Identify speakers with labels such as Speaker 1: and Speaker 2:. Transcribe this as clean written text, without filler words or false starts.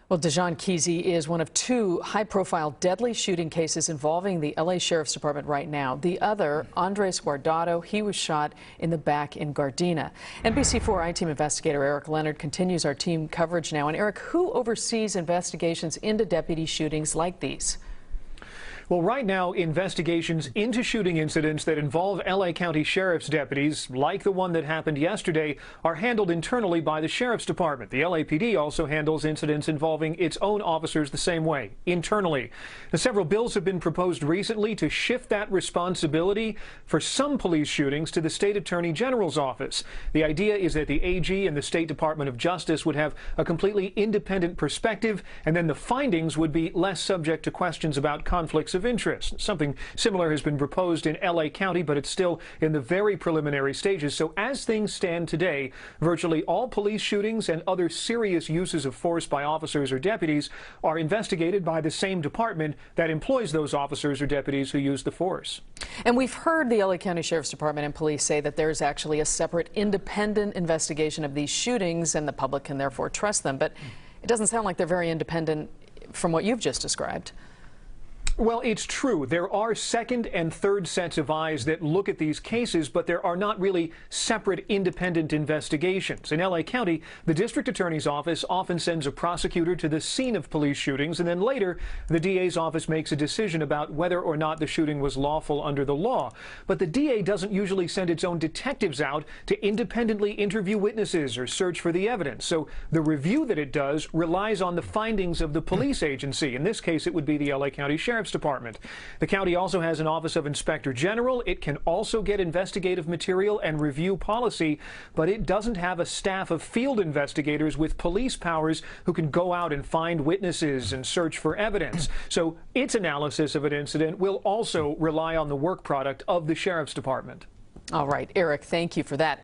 Speaker 1: Well, Dijon Kesey is one of two high-profile deadly shooting cases involving the LA Sheriff's Department right now. The other, Andres Guardado, he was shot in the back in Gardena. NBC4 I-Team investigator Eric Leonard continues our team coverage now. And Eric, who oversees investigations into deputy shootings like these?
Speaker 2: Well, right now, investigations into shooting incidents that involve LA County Sheriff's deputies, like the one that happened yesterday, are handled internally by the Sheriff's Department. The LAPD also handles incidents involving its own officers the same way, internally. Now, several bills have been proposed recently to shift that responsibility for some police shootings to the State Attorney General's office. The idea is that the AG and the State Department of Justice would have a completely independent perspective, and then the findings would be less subject to questions about conflicts of interest. Something similar has been proposed in LA County, but it's still in the very preliminary stages. So as things stand today, virtually all police shootings and other serious uses of force by officers or deputies are investigated by the same department that employs those officers or deputies who use the force.
Speaker 1: And we've heard the LA County Sheriff's Department and police say that there's actually a separate independent investigation of these shootings and the public can therefore trust them. But it doesn't sound like they're very independent from what you've just described.
Speaker 2: Well, it's true. There are second and third sets of eyes that look at these cases, but there are not really separate independent investigations. In LA County, the district attorney's office often sends a prosecutor to the scene of police shootings, and then later the DA's office makes a decision about whether or not the shooting was lawful under the law. But the DA doesn't usually send its own detectives out to independently interview witnesses or search for the evidence. So the review that it does relies on the findings of the police agency. In this case, it would be the LA County Sheriff's Department. The county also has an Office of Inspector General. It can also get investigative material and review policy, but it doesn't have a staff of field investigators with police powers who can go out and find witnesses and search for evidence. So its analysis of an incident will also rely on the work product of the Sheriff's Department.
Speaker 1: All right, Eric, thank you for that.